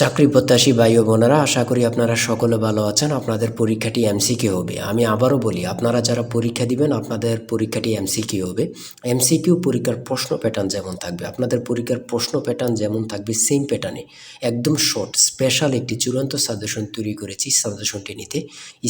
চাকরি প্রত্যাশী ভাই ও বোনেরা, আশা করি আপনারা সকলে ভালো আছেন। আপনাদের পরীক্ষাটি এমসিকিউ হবে। আমি আবারও বলি, আপনারা যারা পরীক্ষা দিবেন আপনাদের পরীক্ষাটি এমসিকিউ হবে। এমসিকিউ পরীক্ষার প্রশ্ন প্যাটার্ন যেমন থাকবে, আপনাদের পরীক্ষার প্রশ্ন প্যাটার্ন যেমন থাকবে সেম প্যাটার্নে একদম শর্ট স্পেশাল একটি চূড়ান্ত সাজেশন তৈরি করেছি। সাজেশনটি নিতে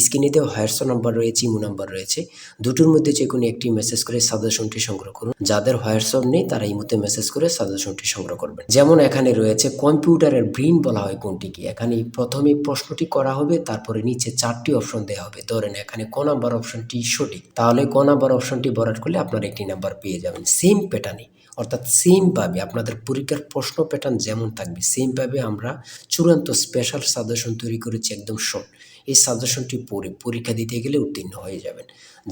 স্ক্রিনে দেওয়া হোয়াটসঅ্যাপ নাম্বার রয়েছে, ইমো নাম্বার রয়েছে, দুটোর মধ্যে যে কোনো একটি মেসেজ করে সাজেশনটি সংগ্রহ করুন। যাদের হোয়াটসঅ্যাপ নেই তারা ইমোতে মেসেজ করে সাজেশনটি সংগ্রহ করবেন। যেমন এখানে রয়েছে কম্পিউটারের ব্রেইন বলা হয় কোনটিকে। এখানে প্রথমে প্রশ্নটি করা হবে, তারপরে নিচে 4টি অপশন দেওয়া হবে। ধরেন এখানে ক নাম্বার অপশনটি সঠিক, তাহলে ক নাম্বার অপশনটি ভরাট করলে আপনারা একটি নাম্বার পেয়ে যাবেন। সেম প্যাটার্নে, অর্থাৎ সেমভাবে আপনাদের পরীক্ষার প্রশ্ন প্যাটার্ন যেমন থাকবে সেমভাবে আমরা চূড়ান্ত স্পেশাল সাজেশন তৈরি করেছি, একদম শর্ট। এই সাজেশনটি পড়ে পরীক্ষা দিতে গেলে উত্তীর্ণ হয়ে যাবেন।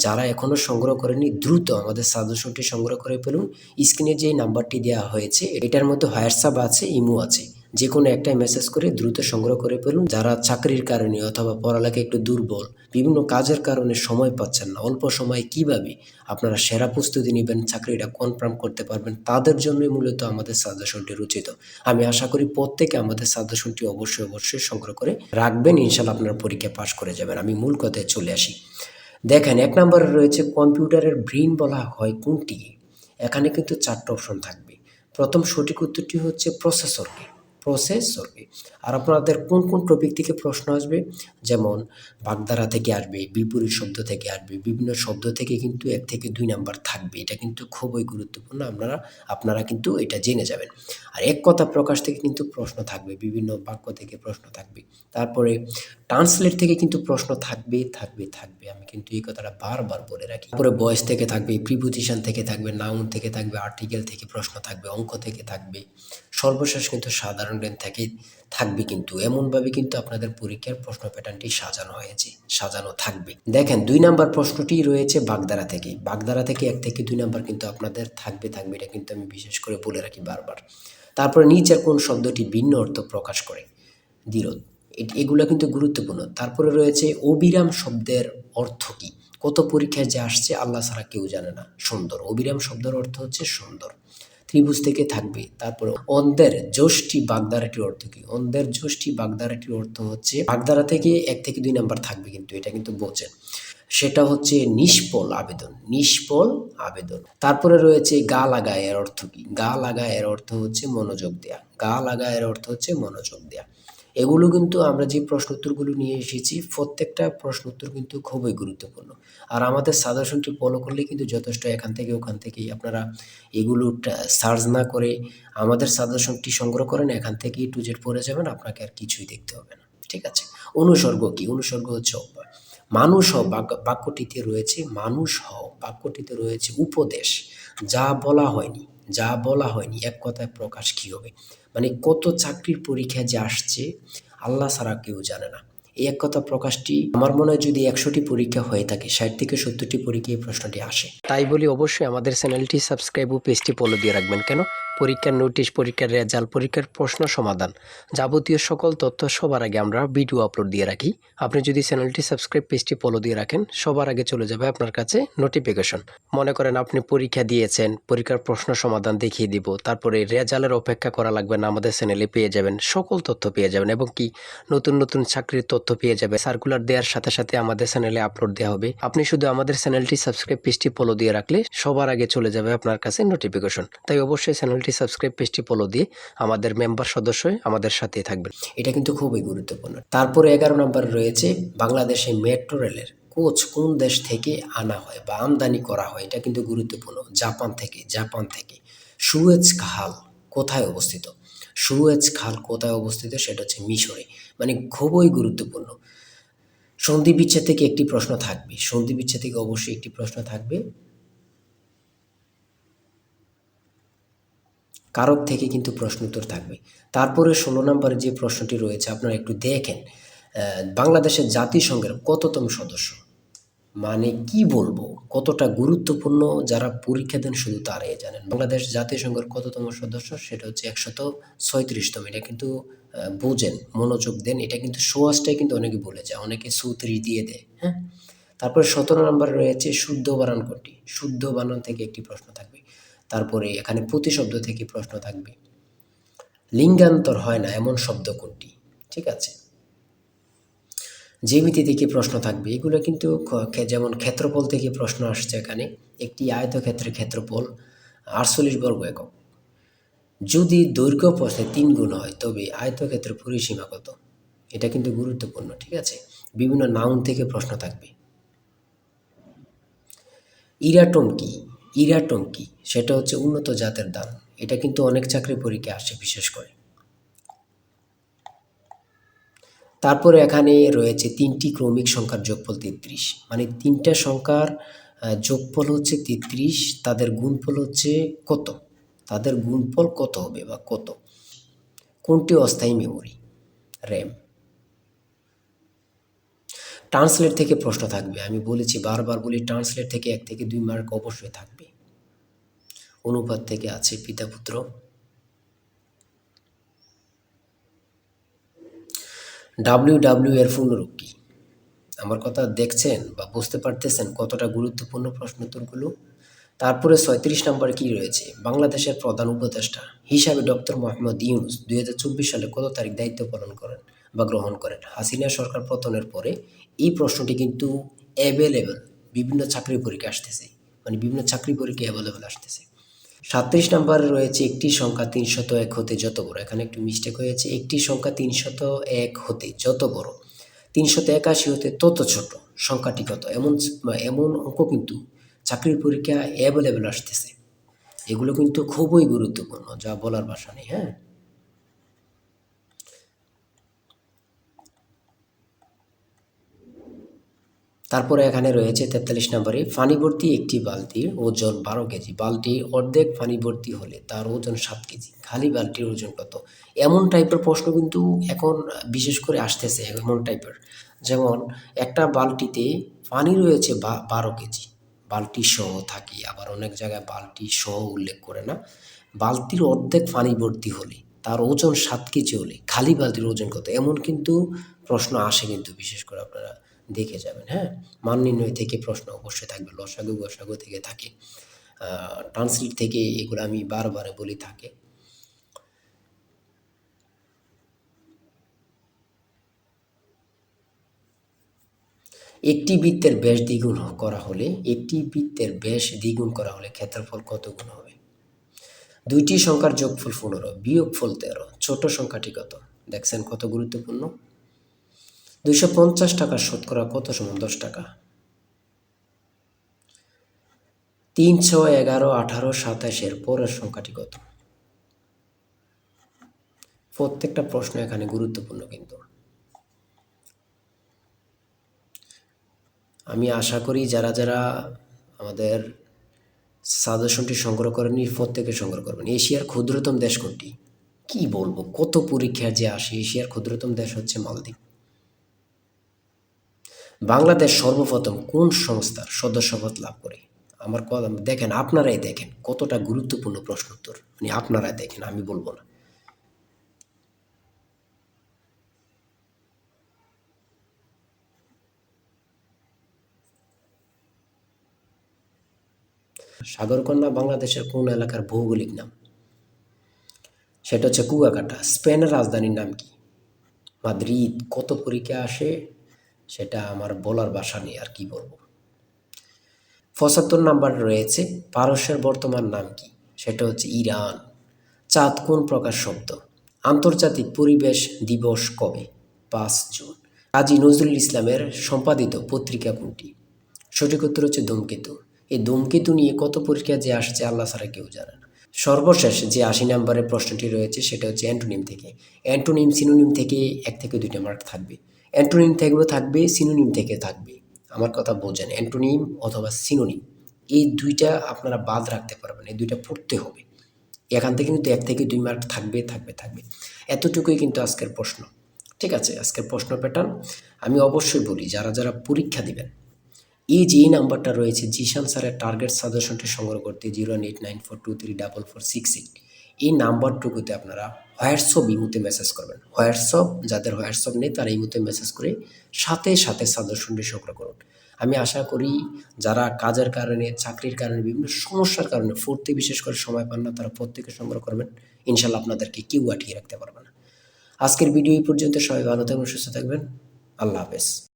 যারা এখনও সংগ্রহ করেনি দ্রুত আমাদের সাজেশনটি সংগ্রহ করে ফেলুন। স্ক্রিনে যে নাম্বারটি দেওয়া হয়েছে এটার মধ্যে হোয়াটসঅ্যাপ আছে, ইমো আছে, যে কোনো একটাই মেসেজ করে দ্রুত সংগ্রহ করে ফেলুন। যারা চাকরির কারণে অথবা পড়ালেখা একটু দুর্বল, বিভিন্ন কাজের কারণে সময় পাচ্ছেন না, অল্প সময়ে কিভাবে আপনারা সেরা প্রস্তুতি নেবেন, চাকরিটা কনফার্ম করতে পারবেন, তাদের জন্যই মূলত আমাদের সাজেশনটি রচিত। আমি আশা করি প্রত্যেকে আমাদের সাজেশনটি অবশ্যই সংগ্রহ করে রাখবেন। ইনশাল্লাহ আপনারা পরীক্ষা পাশ করে যাবেন। আমি মূল কথায় চলে আসি। দেখেন, 1 নম্বরে রয়েছে কম্পিউটারের ব্রেইন বলা হয় কোনটি। এখানে কিন্তু 4টা অপশন থাকবে। প্রথম সঠিক উত্তরটি হচ্ছে প্রসেসরকে। আর আপনাদের কোন কোন টপিক থেকে প্রশ্ন আসবে, যেমন বাগধারা থেকে আসবে, বিপরীত শব্দ থেকে আসবে, বিভিন্ন শব্দ থেকে কিন্তু 1 থেকে 2 নাম্বার থাকবে। এটা কিন্তু খুবই গুরুত্বপূর্ণ, আপনারা কিন্তু এটা জেনে যাবেন। আর এক কথা প্রকাশ থেকে কিন্তু প্রশ্ন থাকবে, বিভিন্ন বাক্য থেকে প্রশ্ন থাকবে। তারপরে ট্রান্সলেট থেকে কিন্তু প্রশ্ন থাকবে। আমি কিন্তু এই কথাটা বারবার বলে রাখি। তারপরে ভয়েস থেকে থাকবে, প্রিপোজিশন থেকে থাকবে, নাউন থেকে থাকবে, আর্টিকেল থেকে প্রশ্ন থাকবে, অঙ্ক থেকে থাকবে, সর্বশেষ কিন্তু সাধারণ জ্ঞান থেকে থাকবে। কিন্তু এমনভাবে কিন্তু আপনাদের পরীক্ষার প্রশ্ন প্যাটার্নটি সাজানো থাকবে। দেখেন, 2 নাম্বার প্রশ্নটি রয়েছে বাগধারা থেকে। বাগধারা থেকে 1 থেকে 2 নাম্বার কিন্তু আপনাদের থাকবে। এটা কিন্তু আমি বিশেষ করে বলে রাখি বারবার। তারপরে নিচের কোন শব্দটি ভিন্ন অর্থ প্রকাশ করে, দ্বিরোধ, এগুলো কিন্তু গুরুত্বপূর্ণ। তারপরে রয়েছে অবিরাম শব্দের অর্থ কী। কত পরীক্ষায় যে আসছে আল্লাহ ছাড়া কেউ জানে না। সুন্দর, অবিরাম শব্দের অর্থ হচ্ছে সুন্দর। ত্রিভুজ থেকে থাকবে। তারপরে অন্ধের যষ্টি বাগধারাটির অর্থ কী। অন্ধের যষ্টি বাগধারাটির অর্থ হচ্ছে, বাগধারা থেকে 1 থেকে 2 নাম্বার থাকবে, কিন্তু এটা কিন্তু বোঝেন, সেটা হচ্ছে নিষ্ফল আবেদন। তারপরে রয়েছে গা লাগা, এর অর্থ কী। গা লাগা এর অর্থ হচ্ছে মনোযোগ দেয়া। এগুলো কিন্তু আমরা যে প্রশ্ন উত্তরগুলো নিয়ে এসেছি প্রত্যেকটা প্রশ্ন উত্তর কিন্তু খুবই গুরুত্বপূর্ণ। আর আমাদের সাজেশনটি ফলো করলে কিন্তু যথেষ্ট। এখান থেকে ওখান থেকেই আপনারা এগুলো সার্চ না করে আমাদের সাজেশনটি সংগ্রহ করেন, এখান থেকে টু জেড পড়ে যাবেন, আপনাকে আর কিছুই দেখতে হবে না। ঠিক আছে। অনুসর্গ কি। অনুসর্গ হচ্ছে অভ্যাস। বাক্যটিতে রয়েছে উপদেশ। যা বলা হয়নি এক কথায় প্রকাশ কি হবে। মানে কত চাকরির পরীক্ষায় যে আসছে আল্লাহ ছাড়া কেউ জানে না। এই এক কথা প্রকাশটি আমার মনে হয় যদি 100টি পরীক্ষা হয়ে থাকে 60 থেকে 70টি পরীক্ষায় এই প্রশ্নটি আসে। তাই বলি অবশ্যই আমাদের চ্যানেলটি সাবস্ক্রাইব ও পেজটি ফলো দিয়ে রাখবেন। কেন? পরীক্ষার নোটিশ, পরীক্ষার রেজাল্ট, পরীক্ষার প্রশ্ন সমাধান, যাবতীয় সকল তথ্য সবার আগে আমরা ভিডিও আপলোড দিয়ে রাখি। আপনি যদি চ্যানেলটি সাবস্ক্রাইব, পেজটি ফলো দিয়ে রাখেন, সবার আগে চলে যাবে আপনার কাছে নোটিফিকেশন। মনে করেন আপনি পরীক্ষা দিয়েছেন, পরীক্ষার প্রশ্ন সমাধান দেখিয়ে দিব, তারপরে রেজাল্টের অপেক্ষা করা লাগবে না, আমাদের চ্যানেলে পেয়ে যাবেন, সকল তথ্য পেয়ে যাবেন, এবং কি নতুন চাকরির তথ্য পেয়ে যাবে। সার্কুলার দেওয়ার সাথে আমাদের চ্যানেলে আপলোড দেওয়া হবে। আপনি শুধু আমাদের চ্যানেলটি সাবস্ক্রাইব, পেজটি ফলো দিয়ে রাখলে সবার আগে চলে যাবে আপনার কাছে নোটিফিকেশন। তাই অবশ্যই চ্যানেলটি সাবস্ক্রাইব, পেজটি ফলো দিয়ে আমাদের মেম্বার সদস্য হয়ে আমাদের সাথেই থাকবেন। এটা কিন্তু খুবই গুরুত্বপূর্ণ। তারপরে 11 নম্বর রয়েছে বাংলাদেশে মেট্রো রেলের কোচ কোন দেশ থেকে আনা হয় বা আমদানি করা হয়। এটা কিন্তু গুরুত্বপূর্ণ। জাপান থেকে। সুয়েজ খাল কোথায় অবস্থিত। সেটা হচ্ছে মিশরে। মানে খুবই গুরুত্বপূর্ণ। সন্ধি বিচ্ছেদ থেকে একটি প্রশ্ন থাকবে। অবশ্যই একটি প্রশ্ন থাকবে। কারক থেকে কিন্তু প্রশ্ন উত্তর থাকবে। তারপরে 16 নম্বরে যে প্রশ্নটি রয়েছে আপনারা একটু দেখেন, বাংলাদেশের জাতিসংঘের কততম সদস্য। মানে কি বলবো, কতটা গুরুত্বপূর্ণ, যারা পরীক্ষা দেন শুধু তারাই জানেন। বাংলাদেশ জাতিসংঘের কততম সদস্য, সেটা হচ্ছে 136তম। এটা কিন্তু বোঝেন, মনোযোগ দেন। এটা কিন্তু সোয়াশটাই কিন্তু অনেকে বলে যায়, অনেকে 34 দিয়ে দেয়। হ্যাঁ। তারপরে 17 নম্বরে রয়েছে শুদ্ধ বানান কোনটি। শুদ্ধ বানান থেকে একটি প্রশ্ন থাকবে। তারপরে এখানে প্রতিশব্দ থেকে প্রশ্ন থাকবে। লিঙ্গান্তর হয় না এমন শব্দ কোনটি? ঠিক আছে, জ্যামিতি থেকে প্রশ্ন থাকবে, এগুলো কিন্তু যেমন ক্ষেত্রফল থেকে প্রশ্ন আসছে এখানে। একটি আয়তক্ষেত্রের ক্ষেত্রফল 48 বর্গ একক। যদি দৈর্ঘ্য প্রস্থে 3 গুণ হয় তবে আয়তক্ষেত্রের পরিসীমা কত? এটা কিন্তু গুরুত্বপূর্ণ। ঠিক আছে, বিভিন্ন নাউন থেকে প্রশ্ন থাকবে। ইরাটোম কি? ইরাটোম কি? সেটা হচ্ছে উন্নত জাতের ধান। এটা কিন্তু অনেক চাকরি পরীক্ষায় আসে বিশেষ করে। তারপরে এখানে রয়েছে 3টি ক্রমিক সংখ্যার যোগফল 33, মানে 3টা সংখ্যার যোগফল হচ্ছে 33, তাদের গুণফল হচ্ছে কত? তাদের গুণফল কত হবে বা কত? কোনটি অস্থায়ী মেমোরি? র্যাম। ট্রান্সলেট থেকে প্রশ্ন থাকবে, আমি বলেছি বারবার বলি, ট্রান্সলেট থেকে 1 থেকে 2 মার্ক অবশ্যই থাকবে। অনুপাত থেকে আছে পিতা পুত্র। ডাব্লিউ এর পূর্ণরূপ কি? আমার কথা দেখছেন বা বুঝতে পারতেছেন কতটা গুরুত্বপূর্ণ প্রশ্ন উত্তরগুলো? তারপরে 36 নম্বরে কি রয়েছে? বাংলাদেশের প্রধান উপদেষ্টা হিসাবে ডক্টর মোহাম্মদ ইউনূস 2024 সালে কত তারিখ দায়িত্ব পালন করেন বা গ্রহণ করেন? হাসিনা সরকার পতনের পরে এই প্রশ্নটি কিন্তু অ্যাভেলেবল, বিভিন্ন চাকরি পরীক্ষা আসতেছে, মানে বিভিন্ন চাকরি পরীক্ষা অ্যাভেলেবল আসতেছে। 37 নম্বরে রয়েছে একটি সংখ্যা 301 হতে যত বড়। এখানে একটু মিস্টেক হয়েছে, একটি সংখ্যা 301 হতে যত বড় 381 হতে তত ছোট সংখ্যাটি কত? এমন এমন অঙ্ক কিন্তু চাকরির পরীক্ষা অ্যাভেলেবল আসতেছে। এগুলো কিন্তু খুবই গুরুত্বপূর্ণ, যা বলার ভাষা নেই। হ্যাঁ, তারপরে এখানে রয়েছে 43 নম্বরে, পানি ভর্তি একটি বালতির ওজন 12 কেজি, বালতির অর্ধেক পানি ভর্তি হলে তার ওজন 7 কেজি, খালি বালতির ওজন কত? এমন টাইপের প্রশ্ন কিন্তু এখন বিশেষ করে আসতেছে, এমন টাইপের। যেমন একটা বালতিতে পানি রয়েছে 12 কেজি, বালতি সহ থাকে, আবার অনেক জায়গায় বালতি সহ উল্লেখ করে না। বালতির অর্ধেক পানি ভর্তি হলে তার ওজন 7 কেজি হলে খালি বালতির ওজন কত? এমন কিন্তু প্রশ্ন আসে কিন্তু, বিশেষ করে আপনারা দেখে যাবেন। হ্যাঁ, মান নির্ণয় থেকে প্রশ্ন অবশ্যই থাকবে, লসাগু গসাগু থেকে থাকে, ট্রান্সলেট থেকে, এগুলো আমি বারবার বলি থাকে। একটি বৃত্তের ব্যাস দ্বিগুণ করা হলে, একটি বৃত্তের ব্যাস দ্বিগুণ করা হলে ক্ষেত্রফল কত গুণ হবে? দুইটি সংখ্যার যোগফল 15, বিয়োগফল 13, ছোট সংখ্যাটি কত? দেখছেন কত গুরুত্বপূর্ণ। 250 টাকা শতকরা কত সমান 10 টাকা? 3, 6, 11, 18, 27 এর পরের সংখ্যাটি কত? প্রত্যেকটা প্রশ্ন এখানে গুরুত্বপূর্ণ কিন্তু। আমি আশা করি যারা যারা আমাদের সাজেশনটি সংগ্রহ করেননি, প্রত্যেকে সংগ্রহ করবেন। এশিয়ার ক্ষুদ্রতম দেশ কোনটি? কি বলবো, কত পরীক্ষা যে আসে। এশিয়ার ক্ষুদ্রতম দেশ হচ্ছে মালদ্বীপ। বাংলাদেশ সর্বপ্রথম কোন সংস্থার সদস্যপদ লাভ করে? আমার কথা দেখেন, আপনারাই দেখেন কতটা গুরুত্বপূর্ণ প্রশ্ন উত্তর, মানে আপনারাই দেখেন, আমি বলবো না। সাগরকন্যা বাংলাদেশের কোন এলাকার ভৌগোলিক নাম? সেটা হচ্ছে কুয়াকাটা। স্পেনের রাজধানীর নাম কি? মাদ্রিদ। কত পরীক্ষা আসে সেটা আমার বলার ভাষা নেই, আর কি বলবো। 75 নাম্বার রয়েছে, পারস্যের বর্তমান নাম কি? সেটা হচ্ছে ইরান। চাঁদ কোন প্রকার শব্দ? আন্তর্জাতিক পরিবেশ দিবস কবে? 5 জুন। কাজী নজরুল ইসলামের সম্পাদিত পত্রিকা কোনটি? সঠিক উত্তর হচ্ছে ধূমকেতু। এই ধূমকেতু নিয়ে কত পরীক্ষা যে আসছে আল্লাহ ছাড়া কেউ জানে না। সর্বশেষ যে 80 নম্বরের প্রশ্নটি রয়েছে সেটা হচ্ছে অ্যান্টোনিম থেকে। অ্যান্টোনিম সিনোনিম থেকে 1 থেকে 2টা মার্ক থাকবে। অ্যান্টোনিম থেকেও থাকবে, সিনোনিম থেকে থাকবে। আমার কথা বোঝেন, অ্যান্টোনিম অথবা সিনোনিম, এই 2টা আপনারা বাদ রাখতে পারবেন, এই 2টা পড়তে হবে। এখান থেকে কিন্তু 1 থেকে 2 মার্ক থাকবে থাকবে থাকবে। এতটুকুই কিন্তু আজকের প্রশ্ন। ঠিক আছে, আজকের প্রশ্ন প্যাটার্ন আমি অবশ্যই বলি, যারা যারা পরীক্ষা দিবেন, এই যে এই নাম্বারটা রয়েছে জিশান স্যারের টার্গেট সাজেশনটি সংগ্রহ করতে 01894234468, এই নাম্বারটুকুতে আপনারা হোয়াটসঅ্যাপ ইমুতে মেসেজ করবেন। হোয়াটসঅ্যাপ, যাদের হোয়াটসঅ্যাপ নেই তারা ইমুতে মেসেজ করে সাথে সাথে সাজেশনটি সংগ্রহ করুন। আমি আশা করি যারা কাজের কারণে, চাকরির কারণে, বিভিন্ন সমস্যার কারণে পড়তে বিশেষ করে সময় পান না, তারা প্রত্যেকে সংগ্রহ করবেন। ইনশাআল্লাহ আপনাদেরকে কেউ আটকিয়ে রাখতে পারবে না। আজকের ভিডিও এই পর্যন্ত। সবাই ভালো থাকবেন, সুস্থ থাকবেন। আল্লাহ হাফেজ।